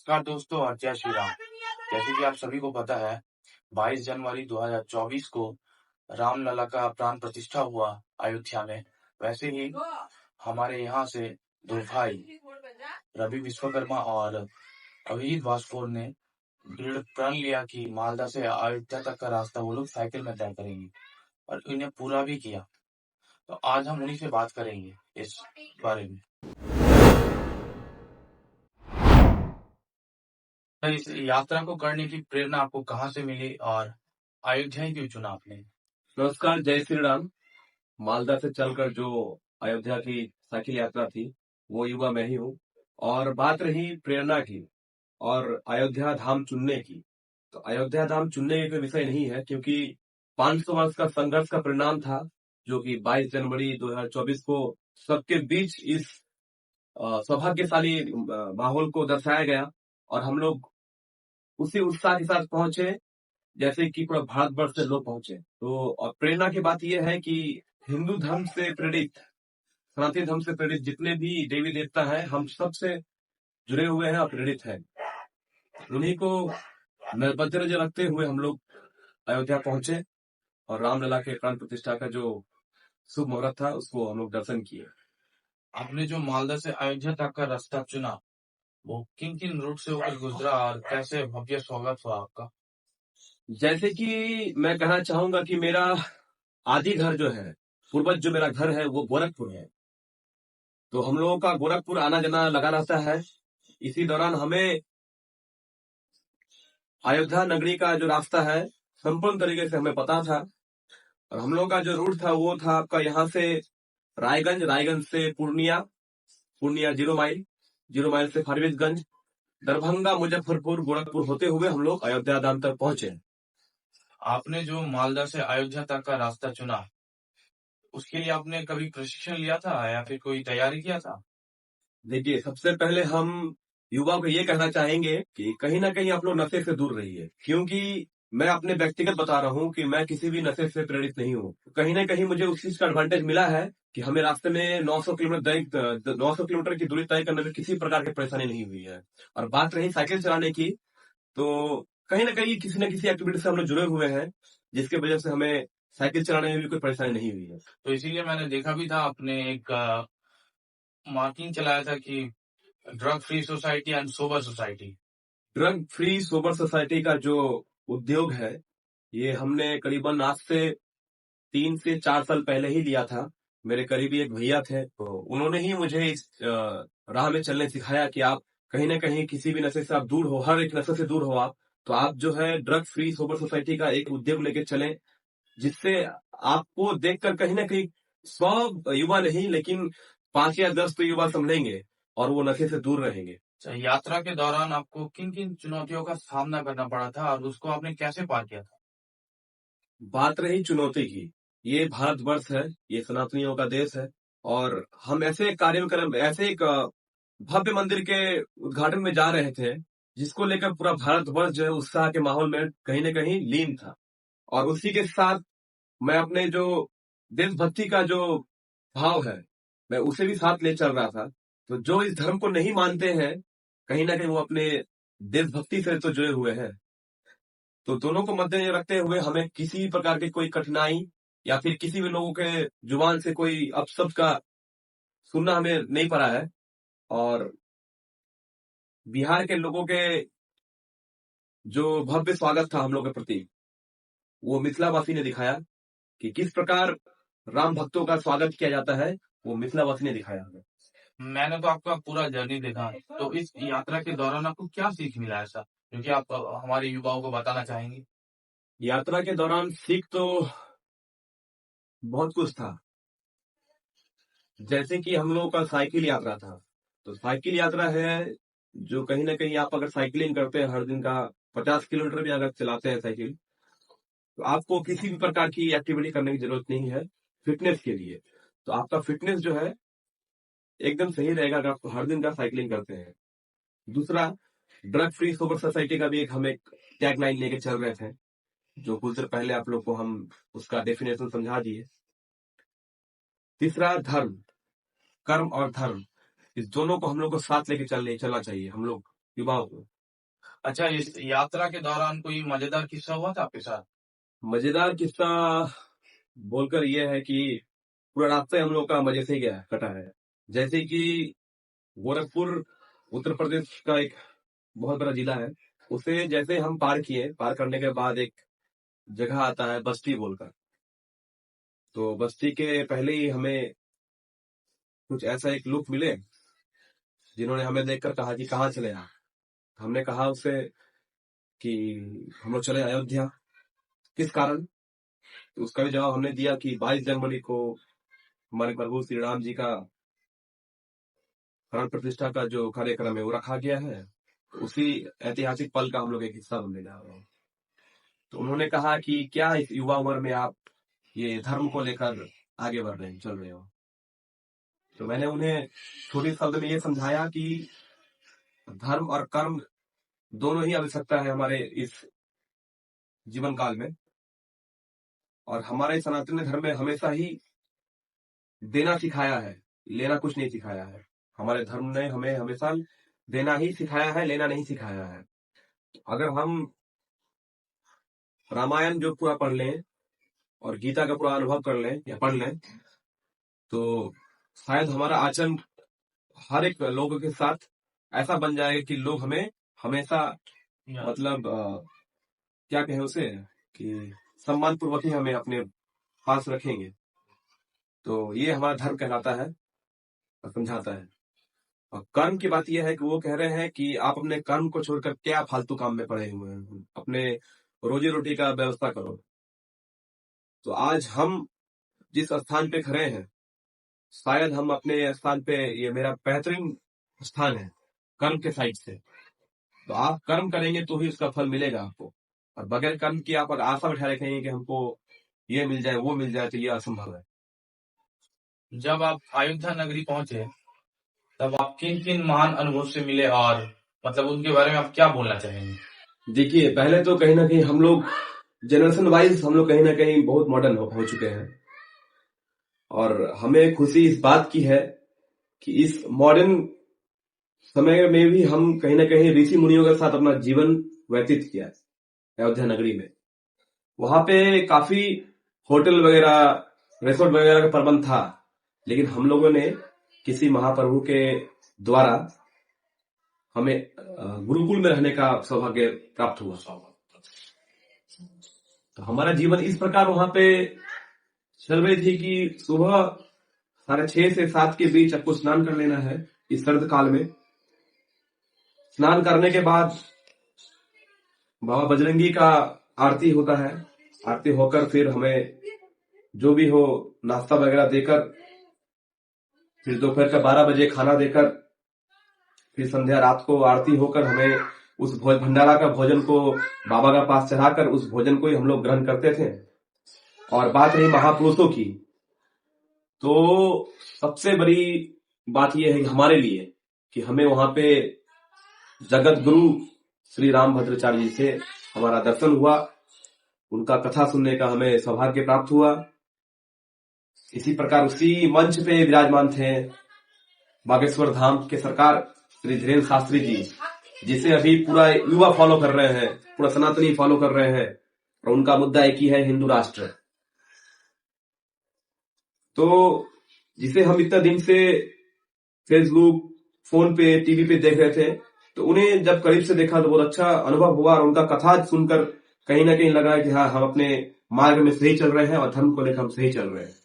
नमस्कार दोस्तों और जय श्री राम। जैसे कि आप सभी को पता है 22 जनवरी 2024 को रामलला का प्राण प्रतिष्ठा हुआ अयोध्या में। वैसे ही हमारे यहाँ से दो भाई रवि विश्वकर्मा और अभिजीत भास्कर ने दृढ़ प्रण लिया कि मालदा से अयोध्या तक का रास्ता वो लोग साइकिल में तय करेंगे और इन्हें पूरा भी किया। तो आज हम उन्हीं से बात करेंगे इस बारे में। तो इस यात्रा को करने की प्रेरणा आपको कहाँ से मिली और अयोध्या ही क्यों चुना आपने? नमस्कार, जय श्री राम। मालदा से चलकर जो अयोध्या की साइकिल यात्रा थी वो युवा मैं ही हूँ। और बात रही प्रेरणा की और अयोध्या धाम चुनने की, तो अयोध्या धाम चुनने का विषय नहीं है, क्योंकि 500 वर्ष का संघर्ष का परिणाम था जो कि 22 जनवरी 2024 को सबके बीच इस सौभाग्यशाली माहौल को दर्शाया गया और हम लोग उसी उत्साह के साथ पहुंचे जैसे कि पूरा भारतवर्ष से लोग पहुंचे। तो प्रेरणा की बात यह है कि हिंदू धर्म से प्रेरित, सनातन धर्म से प्रेरित जितने भी देवी देवता हैं, हम सबसे जुड़े हुए हैं और प्रेरित हैं। उन्हीं को मद्देनजर रखते हुए हम लोग अयोध्या पहुंचे और रामलला के प्राण प्रतिष्ठा का जो शुभ मुहूर्त था उसको हम लोग दर्शन किए। आपने जो मालदा से अयोध्या तक का रास्ता चुना वो किन किन रूट से होकर गुजरा और कैसे भव्य स्वागत हुआ आपका? जैसे कि मैं कहना चाहूंगा कि मेरा आदि घर जो है, पूर्वज जो मेरा घर है वो गोरखपुर है। तो हम लोगों का गोरखपुर आना जाना लगा रहता है। इसी दौरान हमें अयोध्या नगरी का जो रास्ता है संपूर्ण तरीके से हमें पता था और हम लोगों का जो रूट था वो था आपका यहाँ से रायगंज, रायगंज से पूर्णिया, पूर्णिया 0 माइल से फारबिसगंज, दरभंगा, मुजफ्फरपुर, गोरखपुर होते हुए हम लोग अयोध्या धाम तक पहुंचे। आपने जो मालदा से अयोध्या तक का रास्ता चुना उसके लिए आपने कभी प्रशिक्षण लिया था या फिर कोई तैयारी किया था? देखिए, सबसे पहले हम युवा को ये कहना चाहेंगे कि कहीं ना कहीं आप लोग नशे से दूर रहिए, क्योंकि मैं अपने व्यक्तिगत बता रहा हूँ कि मैं किसी भी नशे से प्रेरित नहीं हूँ। कहीं ना कहीं मुझे उस चीज का एडवांटेज मिला है कि हमें रास्ते में 900 किलोमीटर की दूरी तय करने में किसी प्रकार की परेशानी नहीं हुई है। और बात रही साइकिल चलाने की, तो कहीं ना कहीं किसी न किसी एक्टिविटी से हम लोग जुड़े हुए हैं जिसकी वजह से हमें साइकिल चलाने में भी कोई परेशानी नहीं हुई है। तो इसीलिए मैंने देखा भी था आपने एक मार्किंग चलाया था कि drug free society and sober society. Drug free sober society का जो उद्योग है ये हमने करीबन आज से 3 से 4 साल पहले ही लिया था। मेरे करीबी एक भैया थे, तो उन्होंने ही मुझे इस राह में चलने सिखाया कि आप कहीं ना कहीं किसी भी नशे से आप दूर हो, हर एक नशे से दूर हो आप, तो आप जो है ड्रग फ्री सोबर सोसाइटी का एक उद्योग लेके चलें, जिससे आपको देखकर कहीं ना कहीं 100 युवा नहीं लेकिन 5 या 10 तो युवा संभलेंगे और वो नशे से दूर रहेंगे। यात्रा के दौरान आपको किन किन चुनौतियों का सामना करना पड़ा था और उसको आपने कैसे पार किया था? बात रही चुनौती की, ये भारतवर्ष है, ये सनातनियों का देश है और हम ऐसे कार्यक्रम, ऐसे एक भव्य मंदिर के उद्घाटन में जा रहे थे जिसको लेकर पूरा भारतवर्ष जो है उत्साह के माहौल में कहीं ना कहीं लीन था। और उसी के साथ मैं अपने जो देशभक्ति का जो भाव है मैं उसे भी साथ ले चल रहा था। तो जो इस धर्म को नहीं मानते हैं कहीं ना कहीं वो अपने देशभक्ति से तो जुड़े हुए हैं। तो दोनों को मद्देनजर रखते हुए हमें किसी प्रकार की कोई कठिनाई या फिर किसी भी लोगों के जुबान से कोई अपशब्द का सुनना हमें नहीं पड़ा है। और बिहार के लोगों के जो भव्य स्वागत था हम लोग के प्रति, वो मिथिलावासी ने दिखाया कि किस प्रकार राम भक्तों का स्वागत किया जाता है, वो मिथिलावासी ने दिखाया हमें। मैंने तो आपका पूरा जर्नी देखा, तो इस यात्रा के दौरान आपको क्या सीख मिला ऐसा जो कि आप हमारे युवाओं को बताना चाहेंगे? यात्रा के दौरान सीख तो बहुत कुछ था। जैसे कि हम लोगों का साइकिल यात्रा था, तो साइकिल यात्रा है जो कहीं ना कहीं आप अगर साइकिलिंग करते हैं हर दिन का 50 किलोमीटर भी अगर चलाते हैं साइकिल, तो आपको किसी भी प्रकार की एक्टिविटी करने की जरूरत नहीं है फिटनेस के लिए। तो आपका फिटनेस जो है एकदम सही रहेगा अगर आप हर दिन का साइकिलिंग करते हैं। दूसरा, ड्रग फ्री सोबर सोसाइटी का भी हम एक टैग लाइन लेके चल रहे थे जो कुछ देर पहले आप लोग को हम उसका डेफिनेशन समझा दिए। तीसरा, धर्म, कर्म और धर्म, इस दोनों को हम लोग को साथ लेके चलना चाहिए हम लोग युवाओं को। अच्छा, इस यात्रा के दौरान कोई मजेदार किस्सा हुआ था आपके साथ? मजेदार किस्सा बोलकर ये है कि पूरा रास्ता हम लोग का मजे से ही गया कटा है। जैसे कि गोरखपुर उत्तर प्रदेश का एक बहुत बड़ा जिला है। उसे जैसे हम पार किए, पार करने के बाद एक जगह आता है बस्ती बोलकर। तो बस्ती के पहले ही हमें कुछ ऐसा एक लोग मिले जिन्होंने हमें देखकर कहा कि कहाँ चले आप। हमने कहा उससे कि हम लोग चले अयोध्या। किस कारण? तो उसका भी जवाब हमने दिया कि 22 जनवरी को हमारे प्रभु श्री राम जी का प्राण प्रतिष्ठा का जो कार्यक्रम है वो रखा गया है। तो उसी ऐतिहासिक पल का हम लोग एक हिस्सा बनने जा रहे हैं। तो उन्होंने कहा कि क्या इस युवा उम्र में आप ये धर्म को लेकर आगे बढ़ रहे हैं, चल रहे हो? तो मैंने उन्हें छोटे शब्द में ये समझाया कि धर्म और कर्म दोनों ही आवश्यकता है हमारे इस जीवन काल में। और हमारे सनातन धर्म में हमेशा ही देना सिखाया है, लेना कुछ नहीं सिखाया है। हमारे धर्म ने हमें हमेशा देना ही सिखाया है, लेना नहीं सिखाया है। अगर हम रामायण जो पूरा पढ़ लें और गीता का पूरा अनुभव कर लें या पढ़ लें तो शायद हमारा आचरण हर एक लोगों के साथ ऐसा बन जाएगा कि लोग हमें हमेशा मतलब क्या कहें उसे कि सम्मान पूर्वक ही हमें अपने पास रखेंगे। तो ये हमारा धर्म कहलाता है और समझाता है। और कर्म की बात यह है कि वो कह रहे हैं कि आप अपने कर्म को छोड़कर क्या फालतू काम में पड़े हुए हैं, अपने रोजी रोटी का व्यवस्था करो। तो आज हम जिस स्थान पे खड़े हैं शायद हम अपने स्थान पे, ये मेरा बेहतरीन स्थान है कर्म के साइड से। तो आप कर्म करेंगे तो ही उसका फल मिलेगा आपको। और बगैर कर्म की आप अगर आशा बैठा रखेंगे कि हमको ये मिल जाए वो मिल जाए तो ये असंभव है। जब आप अयोध्या नगरी पहुंचे तब आप किन किन महान अनुभव से मिले और मतलब उनके बारे में आप क्या बोलना चाहेंगे? देखिए, पहले तो कहीं ना कहीं हम लोग जनरेशन वाइज हम लोग कहीं ना कहीं बहुत मॉडर्न हो चुके हैं। और हमें खुशी इस बात की है कि इस मॉडर्न समय में भी हम कहीं ना कहीं ऋषि मुनियों के साथ अपना जीवन व्यतीत किया अयोध्या नगरी में। वहां पे काफी होटल वगैरह, रिसोर्ट वगैरह का प्रबंध था, लेकिन हम लोगों ने किसी महाप्रभु के द्वारा हमें गुरुकुल में रहने का सौभाग्य प्राप्त हुआ। तो हमारा जीवन इस प्रकार वहां पे चल रही थी कि सुबह 6:30 से 7 के बीच आपको स्नान कर लेना है। इस सर्द काल में स्नान करने के बाद बाबा बजरंगी का आरती होता है। आरती होकर फिर हमें जो भी हो नाश्ता वगैरह देकर, फिर दोपहर का 12 बजे खाना देकर, फिर संध्या रात को आरती होकर हमें उस भंडारा का भोजन को बाबा का पास चढ़ाकर उस भोजन को ही हम लोग ग्रहण करते थे। और बात रही महापुरुषों की, तो सबसे बड़ी बात यह है कि हमारे लिए कि हमें वहां पे जगत गुरु श्री रामभद्राचार्य जी से हमारा दर्शन हुआ, उनका कथा सुनने का हमें सौभाग्य प्राप्त हुआ। इसी प्रकार उसी मंच पे विराजमान थे बागेश्वर धाम के सरकार श्री धीरेन्द्र शास्त्री जी, जिसे अभी पूरा युवा फॉलो कर रहे हैं, पूरा सनातनी फॉलो कर रहे हैं। और उनका मुद्दा एक ही है, हिंदू राष्ट्र। तो जिसे हम इतना दिन से फेसबुक, फोन पे, टीवी पे देख रहे थे, तो उन्हें जब करीब से देखा तो बहुत अच्छा अनुभव हुआ। और उनका कथा सुनकर कहीं ना कहीं लगा कि हाँ, हम अपने मार्ग में सही चल रहे हैं और धर्म को लेकर हम सही चल रहे हैं।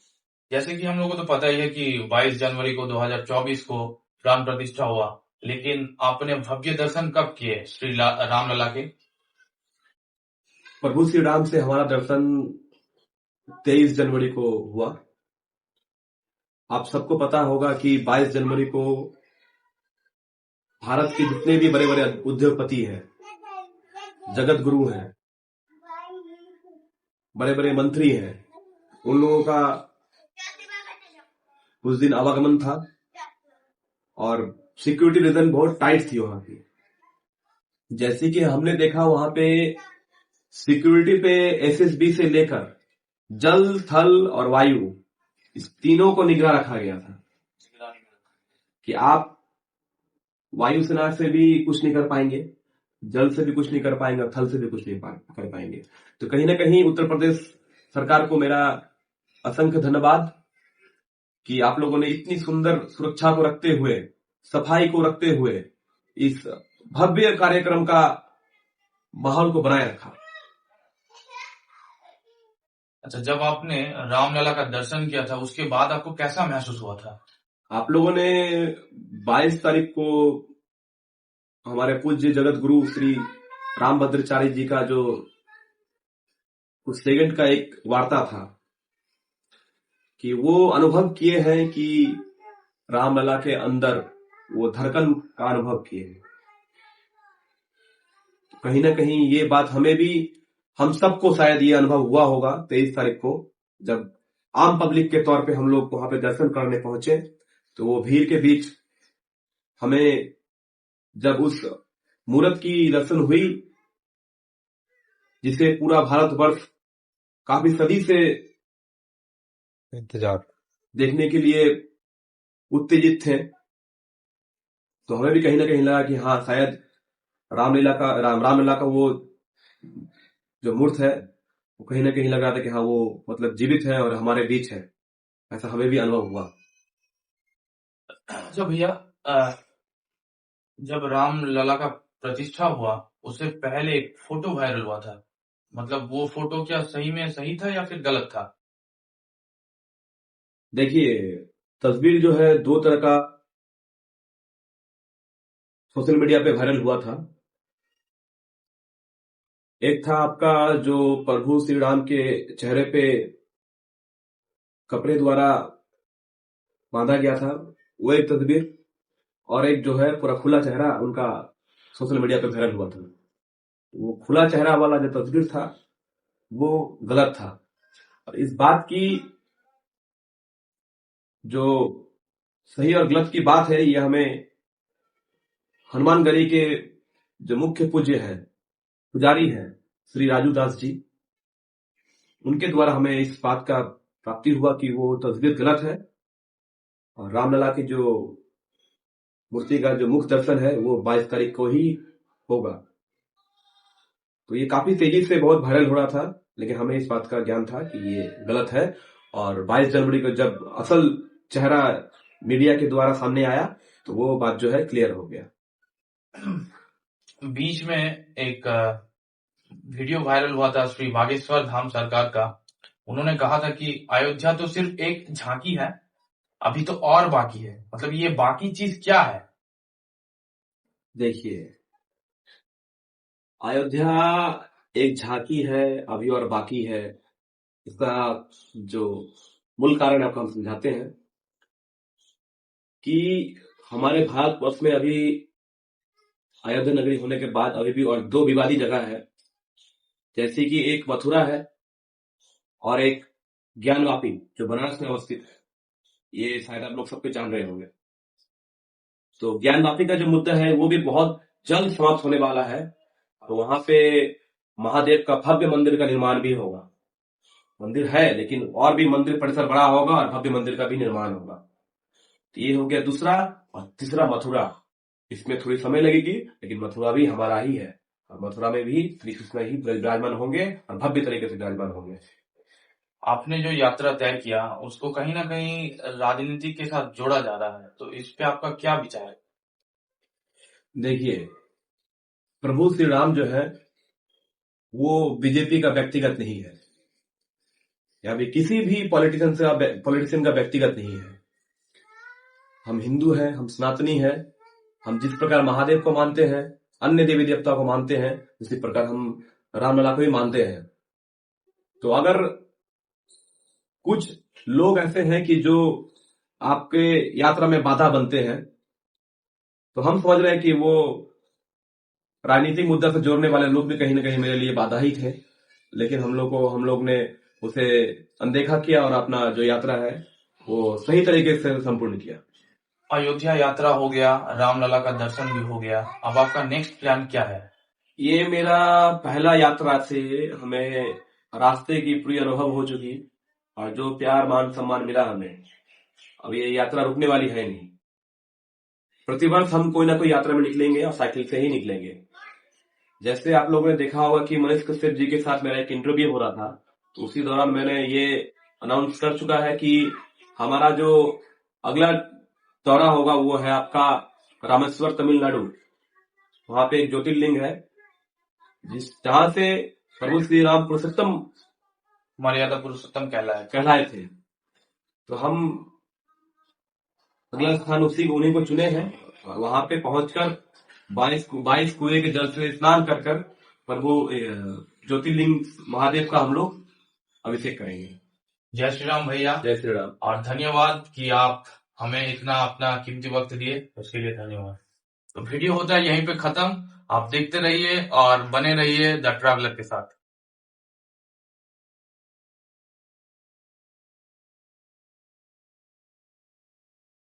जैसे कि हम लोगों को तो पता ही है कि 22 जनवरी को 2024 को प्राण प्रतिष्ठा हुआ, लेकिन आपने भव्य दर्शन कब किए श्री रामलला के? प्रभु श्री राम से हमारा दर्शन 23 जनवरी को हुआ। आप सबको पता होगा कि 22 जनवरी को भारत के जितने भी बड़े बड़े उद्योगपति हैं, जगत गुरु हैं, बड़े बड़े मंत्री हैं, उन लोगों का उस दिन आवागमन था। और सिक्योरिटी रीजन बहुत टाइट थी वहां की। जैसे कि हमने देखा वहां पे सिक्योरिटी पे एसएसबी से लेकर जल, थल और वायु, इस तीनों को निगरान रखा गया था कि आप वायुसेना से भी कुछ नहीं कर पाएंगे, जल से भी कुछ नहीं कर पाएंगे और थल से भी कुछ नहीं कर पाएंगे। तो कहीं ना कहीं उत्तर प्रदेश सरकार को मेरा असंख्य धन्यवाद कि आप लोगों ने इतनी सुंदर सुरक्षा को रखते हुए, सफाई को रखते हुए इस भव्य कार्यक्रम का माहौल को बनाए रखा। अच्छा, जब आपने रामलला का दर्शन किया था उसके बाद आपको कैसा महसूस हुआ था? आप लोगों ने 22 तारीख को हमारे पूज्य जगत गुरु श्री रामभद्राचार्य जी का जो उस सेकंड का एक वार्ता था कि वो अनुभव किए हैं कि रामलला के अंदर वो धड़कन का अनुभव किए हैं। कहीं ना कहीं ये बात हमें भी, हम सबको शायद ये अनुभव हुआ होगा 23 तारीख को जब आम पब्लिक के तौर पे हम लोग वहां पे दर्शन करने पहुंचे। तो वो भीड़ के बीच हमें जब उस मूर्त की दर्शन हुई जिसे पूरा भारतवर्ष काफी सदी से इंतजार देखने के लिए उत्तेजित थे, तो हमें भी कहीं ना कहीं लगा कि हाँ शायद रामलला का वो जो मूर्त है वो कहीं ना कहीं लग रहा था कि हाँ वो मतलब जीवित है और हमारे बीच है। ऐसा हमें भी अनुभव हुआ। अच्छा भैया, जब रामलला का प्रतिष्ठा हुआ उससे पहले एक फोटो वायरल हुआ था, मतलब वो फोटो क्या सही में सही था या फिर गलत था? देखिए, तस्वीर जो है दो तरह का सोशल मीडिया पे वायरल हुआ था। एक था आपका जो प्रभु श्री राम के चेहरे पे कपड़े द्वारा बांधा गया था, वो एक तस्वीर, और एक जो है पूरा खुला चेहरा उनका सोशल मीडिया पे वायरल हुआ था। वो खुला चेहरा वाला जो तस्वीर था वो गलत था। और इस बात की जो सही और गलत की बात है ये हमें हनुमानगढ़ी के जो मुख्य पूज्य है, पुजारी हैं श्री राजू दास जी, उनके द्वारा हमें इस बात का प्राप्ति हुआ कि वो तस्वीर गलत है और रामलला की जो मूर्ति का जो मुख्य दर्शन है वो 22 तारीख को ही होगा। तो ये काफी तेजी से बहुत वायरल हो रहा था, लेकिन हमें इस बात का ज्ञान था कि ये गलत है। और 22 जनवरी को जब असल चेहरा मीडिया के द्वारा सामने आया तो वो बात जो है क्लियर हो गया। बीच में एक वीडियो वायरल हुआ था श्री बागेश्वर धाम सरकार का। उन्होंने कहा था कि अयोध्या तो सिर्फ एक झांकी है, अभी तो और बाकी है। मतलब ये बाकी चीज क्या है? देखिए, अयोध्या एक झांकी है, अभी और बाकी है। इसका जो मूल कारण आपको हम समझाते हैं कि हमारे भारतवर्ष में अभी अयोध्या नगरी होने के बाद अभी भी और दो विवादी जगह है, जैसे कि एक मथुरा है और एक ज्ञानवापी जो बनारस में अवस्थित है। ये शायद आप लोग सबके जान रहे होंगे। तो ज्ञानवापी का जो मुद्दा है वो भी बहुत जल्द समाप्त होने वाला है। तो वहां पे महादेव का भव्य मंदिर का निर्माण भी होगा। मंदिर है लेकिन और भी मंदिर परिसर बड़ा होगा और भव्य मंदिर का भी निर्माण होगा। तो ये हो गया दूसरा। और तीसरा मथुरा, इसमें थोड़ी समय लगेगी लेकिन मथुरा भी हमारा ही है और मथुरा में भी श्री कृष्ण ही विराजमान होंगे और भव्य तरीके से विराजमान होंगे। आपने जो यात्रा तय किया उसको कहीं ना कहीं राजनीति के साथ जोड़ा जा रहा है, तो इस पे आपका क्या विचार है? देखिए, प्रभु श्री राम जो है वो बीजेपी का व्यक्तिगत नहीं है या भी किसी भी पॉलिटिशियन का व्यक्तिगत नहीं है। हम हिंदू हैं, हम सनातनी हैं। हम जिस प्रकार महादेव को मानते हैं, अन्य देवी देवता को मानते हैं, उसी प्रकार हम रामलला को भी मानते हैं। तो अगर कुछ लोग ऐसे हैं कि जो आपके यात्रा में बाधा बनते हैं, तो हम समझ रहे हैं कि वो राजनीतिक मुद्दा से जोड़ने वाले लोग भी कहीं ना कहीं मेरे लिए बाधा ही थे। लेकिन हम लोग ने उसे अनदेखा किया और अपना जो यात्रा है वो सही तरीके से संपूर्ण किया। अयोध्या यात्रा हो गया, रामलला का दर्शन भी हो गया, अब आपका नेक्स्ट प्लान क्या है? ये मेरा पहला यात्रा से हमें रास्ते की पूरी अनुभव हो चुकी और जो प्यार मान सम्मान मिला हमें, अब ये यात्रा रुकने वाली है नहीं। प्रतिवर्ष हम कोई ना कोई यात्रा में निकलेंगे और साइकिल से ही निकलेंगे। जैसे आप लोगों ने देखा होगा कि मनीष कश्यप जी के साथ मेरा एक इंटरव्यू हो रहा था, तो उसी दौरान मैंने ये अनाउंस कर चुका है कि हमारा जो अगला दौरा होगा वो है आपका रामेश्वर तमिलनाडु। वहां पे एक ज्योतिर्लिंग है जहां से प्रभु श्री राम पुरुषोत्तम मर्यादा पुरुषोत्तम कहलाए थे। तो हम अगला स्थान उन्हीं को चुने हैं और वहां पे पहुंचकर 22 कुएं के जल से स्नान कर प्रभु ज्योतिर्लिंग महादेव का हम लोग अभिषेक करेंगे। जय श्री राम भैया। जय श्री राम। और धन्यवाद कि आप हमें इतना अपना कीमती वक्त दिए, उसके लिए धन्यवाद। तो वीडियो होता है यहीं पे खत्म। आप देखते रहिए और बने रहिए द ट्रैवलर के साथ।